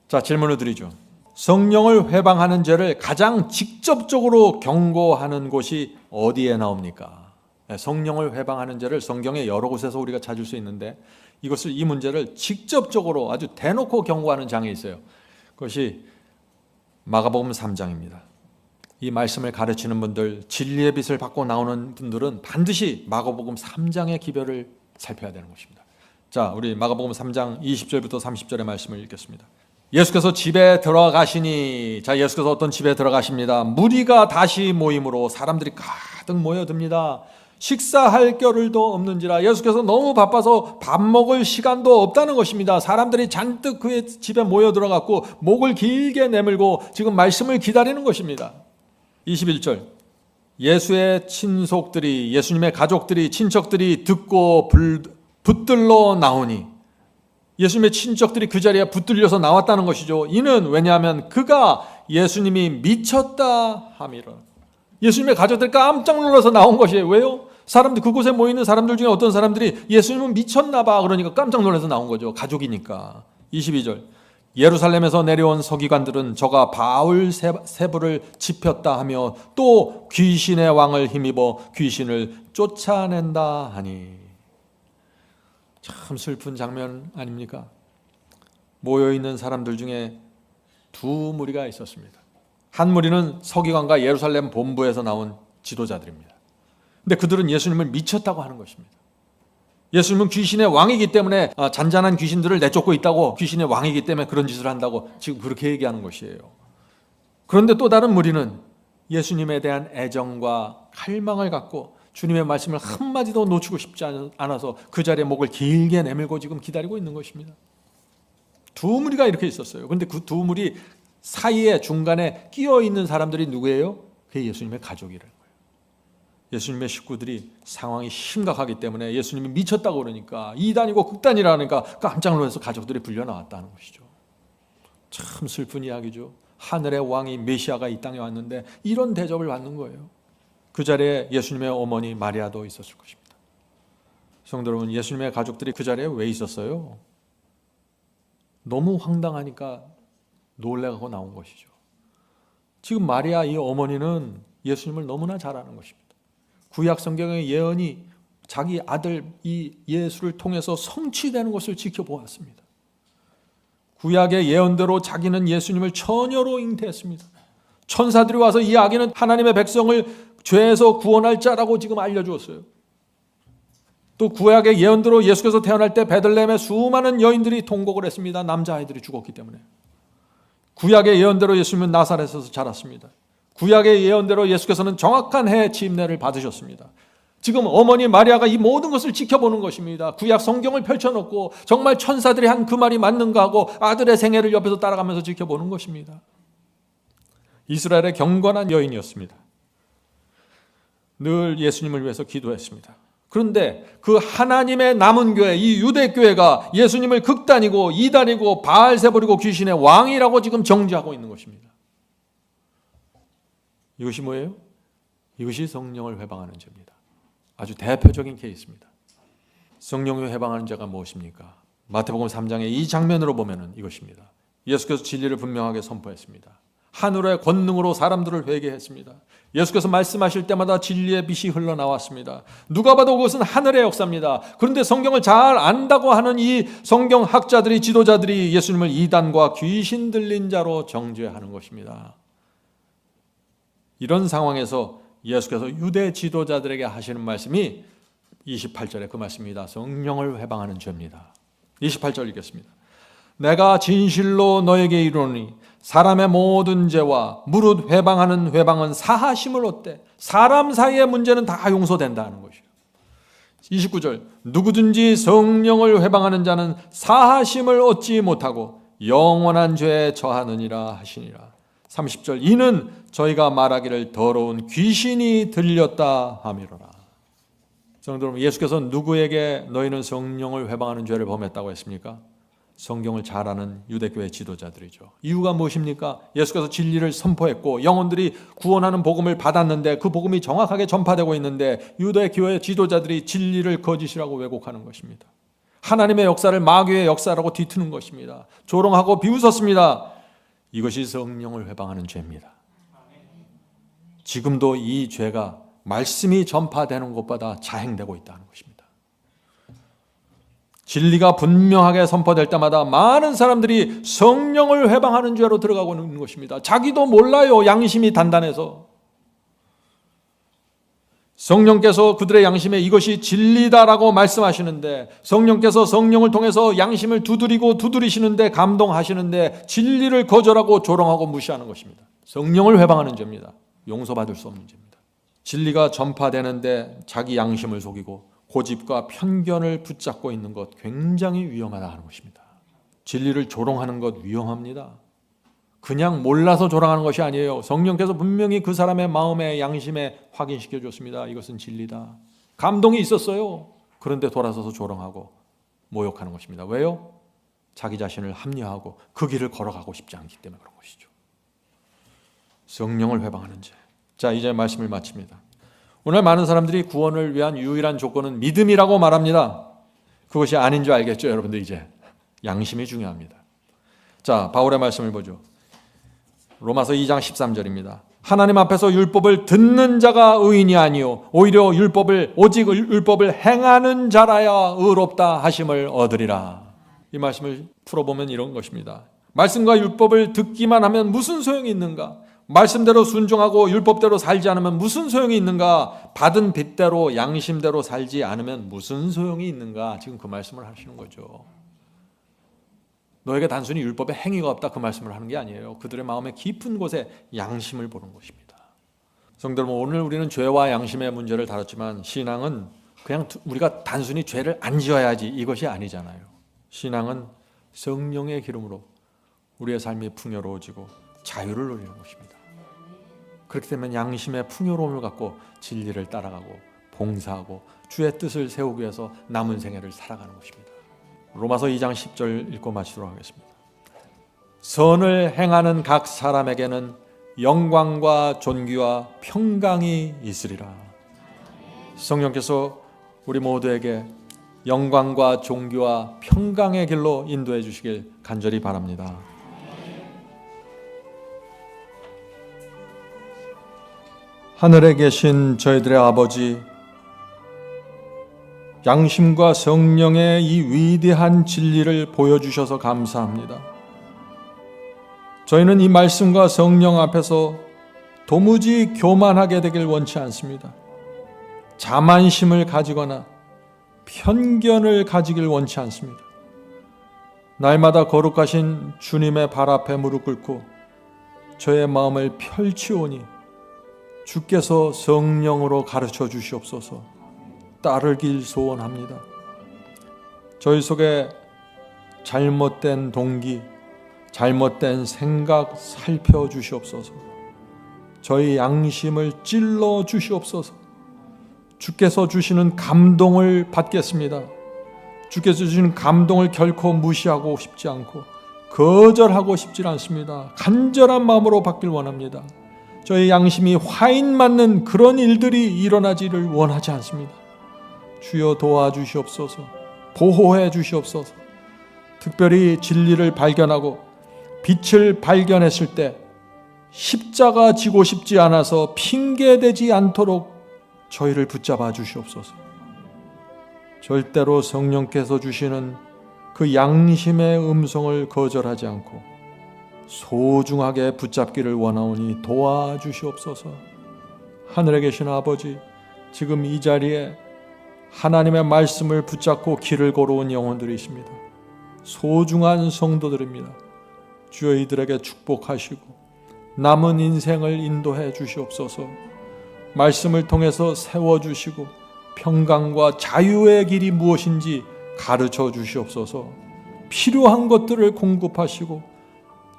자, 질문을 드리죠. 성령을 회방하는 죄를 가장 직접적으로 경고하는 곳이 어디에 나옵니까? 성령을 회방하는 죄를 성경의 여러 곳에서 우리가 찾을 수 있는데 이 문제를 직접적으로 아주 대놓고 경고하는 장이 있어요. 그것이 마가복음 3장입니다. 이 말씀을 가르치는 분들, 진리의 빛을 받고 나오는 분들은 반드시 마가복음 3장의 기별을 살펴야 되는 것입니다. 자, 우리 마가복음 3장 20절부터 30절의 말씀을 읽겠습니다. 예수께서 집에 들어가시니, 자, 예수께서 어떤 집에 들어가십니다. 무리가 다시 모임으로 사람들이 가득 모여듭니다. 식사할 겨를도 없는지라. 예수께서 너무 바빠서 밥 먹을 시간도 없다는 것입니다. 사람들이 잔뜩 그의 집에 모여 들어갔고 목을 길게 내밀고 지금 말씀을 기다리는 것입니다. 21절, 예수의 친속들이, 예수님의 가족들이, 친척들이 듣고 붙들러 나오니, 예수님의 친척들이 그 자리에 붙들려서 나왔다는 것이죠. 이는 왜냐하면 그가 예수님이 미쳤다 함이라. 예수님의 가족들 깜짝 놀라서 나온 것이에요. 왜요? 사람들, 그곳에 모이는 사람들 중에 어떤 사람들이 예수님은 미쳤나 봐 그러니까 깜짝 놀라서 나온 거죠. 가족이니까. 22절, 예루살렘에서 내려온 서기관들은 저가 바울 세부를 짚혔다 하며 또 귀신의 왕을 힘입어 귀신을 쫓아낸다 하니. 참 슬픈 장면 아닙니까? 모여있는 사람들 중에 두 무리가 있었습니다. 한 무리는 서기관과 예루살렘 본부에서 나온 지도자들입니다. 근데 그들은 예수님을 미쳤다고 하는 것입니다. 예수님은 귀신의 왕이기 때문에 잔잔한 귀신들을 내쫓고 있다고, 귀신의 왕이기 때문에 그런 짓을 한다고 지금 그렇게 얘기하는 것이에요. 그런데 또 다른 무리는 예수님에 대한 애정과 칼망을 갖고 주님의 말씀을 한마디도 놓치고 싶지 않아서 그 자리에 목을 길게 내밀고 지금 기다리고 있는 것입니다. 두 무리가 이렇게 있었어요. 그런데 그 두 무리 사이에 중간에 끼어 있는 사람들이 누구예요? 그게 예수님의 가족이라는 거예요. 예수님의 식구들이 상황이 심각하기 때문에 예수님이 미쳤다고 그러니까, 이단이고 극단이라니까 깜짝 놀라서 가족들이 불려 나왔다는 것이죠. 참 슬픈 이야기죠. 하늘의 왕이 메시아가 이 땅에 왔는데 이런 대접을 받는 거예요. 그 자리에 예수님의 어머니 마리아도 있었을 것입니다. 성도 여러분, 예수님의 가족들이 그 자리에 왜 있었어요? 너무 황당하니까 놀래가고 나온 것이죠. 지금 마리아 이 어머니는 예수님을 너무나 잘 아는 것입니다. 구약 성경의 예언이 자기 아들 이 예수를 통해서 성취되는 것을 지켜보았습니다. 구약의 예언대로 자기는 예수님을 처녀로 잉태했습니다. 천사들이 와서 이 아기는 하나님의 백성을 죄에서 구원할 자라고 지금 알려주었어요. 또 구약의 예언대로 예수께서 태어날 때 베들레헴에 수많은 여인들이 통곡을 했습니다. 남자아이들이 죽었기 때문에. 구약의 예언대로 예수님은 나사렛에서 자랐습니다. 구약의 예언대로 예수께서는 정확한 해 침례를 받으셨습니다. 지금 어머니 마리아가 이 모든 것을 지켜보는 것입니다. 구약 성경을 펼쳐놓고 정말 천사들이 한 그 말이 맞는가 하고 아들의 생애를 옆에서 따라가면서 지켜보는 것입니다. 이스라엘의 경건한 여인이었습니다. 늘 예수님을 위해서 기도했습니다. 그런데 그 하나님의 남은 교회, 이 유대교회가 예수님을 극단이고 이단이고 바알세불이고 귀신의 왕이라고 지금 정죄하고 있는 것입니다. 이것이 뭐예요? 이것이 성령을 회방하는 죄입니다. 아주 대표적인 케이스입니다. 성령을 회방하는 죄가 무엇입니까? 마태복음 3장의 이 장면으로 보면 이것입니다. 예수께서 진리를 분명하게 선포했습니다. 하늘의 권능으로 사람들을 회개했습니다. 예수께서 말씀하실 때마다 진리의 빛이 흘러나왔습니다. 누가 봐도 그것은 하늘의 역사입니다. 그런데 성경을 잘 안다고 하는 이 성경학자들이, 지도자들이 예수님을 이단과 귀신 들린 자로 정죄하는 것입니다. 이런 상황에서 예수께서 유대 지도자들에게 하시는 말씀이 28절에 그 말씀입니다. 성령을 회방하는 죄입니다. 28절 읽겠습니다. 내가 진실로 너에게 이르노니 사람의 모든 죄와 무릇 회방하는 회방은 사하심을 얻되 사람 사이의 문제는 다 용서된다는 것이에요. 29절 누구든지 성령을 회방하는 자는 사하심을 얻지 못하고 영원한 죄에 처하느니라 하시니라. 30절 이는 저희가 말하기를 더러운 귀신이 들렸다 하미로라. 성도 여러분, 예수께서 누구에게 너희는 성령을 회방하는 죄를 범했다고 했습니까? 성경을 잘 아는 유대교회 지도자들이죠. 이유가 무엇입니까? 예수께서 진리를 선포했고 영혼들이 구원하는 복음을 받았는데 그 복음이 정확하게 전파되고 있는데 유대교회 지도자들이 진리를 거짓이라고 왜곡하는 것입니다. 하나님의 역사를 마귀의 역사라고 뒤트는 것입니다. 조롱하고 비웃었습니다. 이것이 성령을 회방하는 죄입니다. 지금도 이 죄가 말씀이 전파되는 것보다 자행되고 있다는 것입니다. 진리가 분명하게 선포될 때마다 많은 사람들이 성령을 회방하는 죄로 들어가고 있는 것입니다. 자기도 몰라요. 양심이 단단해서. 성령께서 그들의 양심에 이것이 진리다라고 말씀하시는데 성령께서 성령을 통해서 양심을 두드리시는데 감동하시는데 진리를 거절하고 조롱하고 무시하는 것입니다. 성령을 회방하는 죄입니다. 용서받을 수 없는 죄입니다. 진리가 전파되는데 자기 양심을 속이고 고집과 편견을 붙잡고 있는 것 굉장히 위험하다는 것입니다. 진리를 조롱하는 것 위험합니다. 그냥 몰라서 조롱하는 것이 아니에요. 성령께서 분명히 그 사람의 마음에 양심에 확인시켜 줬습니다. 이것은 진리다. 감동이 있었어요. 그런데 돌아서서 조롱하고 모욕하는 것입니다. 왜요? 자기 자신을 합리화하고 그 길을 걸어가고 싶지 않기 때문에 그런 것이죠. 성령을 회방하는 죄. 자, 이제 말씀을 마칩니다. 오늘 많은 사람들이 구원을 위한 유일한 조건은 믿음이라고 말합니다. 그것이 아닌 줄 알겠죠, 여러분들. 이제 양심이 중요합니다. 자, 바울의 말씀을 보죠. 로마서 2장 13절입니다. 하나님 앞에서 율법을 듣는 자가 의인이 아니요 오히려 오직 율법을 행하는 자라야 의롭다 하심을 얻으리라. 이 말씀을 풀어보면 이런 것입니다. 말씀과 율법을 듣기만 하면 무슨 소용이 있는가? 말씀대로 순종하고 율법대로 살지 않으면 무슨 소용이 있는가? 받은 빚대로 양심대로 살지 않으면 무슨 소용이 있는가? 지금 그 말씀을 하시는 거죠. 너에게 단순히 율법의 행위가 없다 그 말씀을 하는 게 아니에요. 그들의 마음의 깊은 곳에 양심을 보는 것입니다. 성도 여러분, 오늘 우리는 죄와 양심의 문제를 다뤘지만 신앙은 그냥 우리가 단순히 죄를 안 지어야지 이것이 아니잖아요. 신앙은 성령의 기름으로 우리의 삶이 풍요로워지고 자유를 누리는 것입니다. 그렇게 되면 양심의 풍요로움을 갖고 진리를 따라가고 봉사하고 주의 뜻을 세우기 위해서 남은 생애를 살아가는 것입니다. 로마서 2장 10절 읽고 마치도록 하겠습니다. 선을 행하는 각 사람에게는 영광과 존귀와 평강이 있으리라. 성령께서 우리 모두에게 영광과 존귀와 평강의 길로 인도해 주시길 간절히 바랍니다. 하늘에 계신 저희들의 아버지, 양심과 성령의 이 위대한 진리를 보여주셔서 감사합니다. 저희는 이 말씀과 성령 앞에서 도무지 교만하게 되길 원치 않습니다. 자만심을 가지거나 편견을 가지길 원치 않습니다. 날마다 거룩하신 주님의 발 앞에 무릎 꿇고 저의 마음을 펼치오니 주께서 성령으로 가르쳐 주시옵소서. 따르길 소원합니다. 저희 속에 잘못된 동기, 잘못된 생각 살펴주시옵소서. 저희 양심을 찔러 주시옵소서. 주께서 주시는 감동을 받겠습니다. 주께서 주시는 감동을 결코 무시하고 싶지 않고 거절하고 싶지 않습니다. 간절한 마음으로 받길 원합니다. 저희 양심이 화인 맞는 그런 일들이 일어나지를 원하지 않습니다. 주여 도와주시옵소서. 보호해 주시옵소서. 특별히 진리를 발견하고 빛을 발견했을 때 십자가 지고 싶지 않아서 핑계대지 않도록 저희를 붙잡아 주시옵소서. 절대로 성령께서 주시는 그 양심의 음성을 거절하지 않고 소중하게 붙잡기를 원하오니 도와주시옵소서. 하늘에 계신 아버지, 지금 이 자리에 하나님의 말씀을 붙잡고 길을 걸어온 영혼들이 있습니다. 소중한 성도들입니다. 주여 이들에게 축복하시고 남은 인생을 인도해 주시옵소서. 말씀을 통해서 세워주시고 평강과 자유의 길이 무엇인지 가르쳐 주시옵소서. 필요한 것들을 공급하시고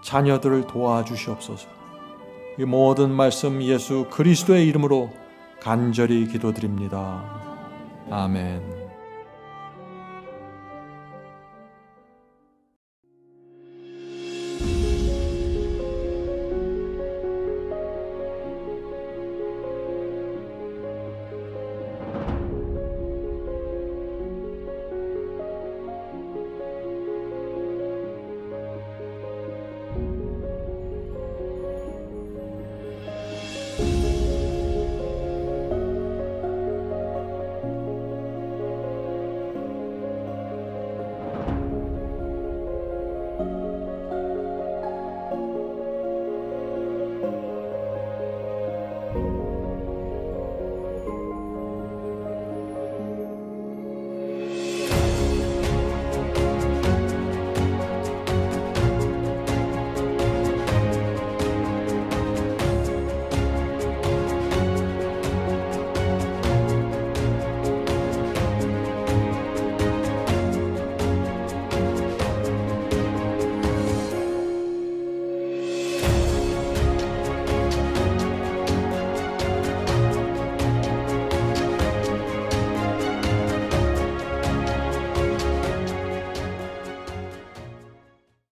자녀들을 도와주시옵소서. 이 모든 말씀 예수 그리스도의 이름으로 간절히 기도드립니다. 아멘.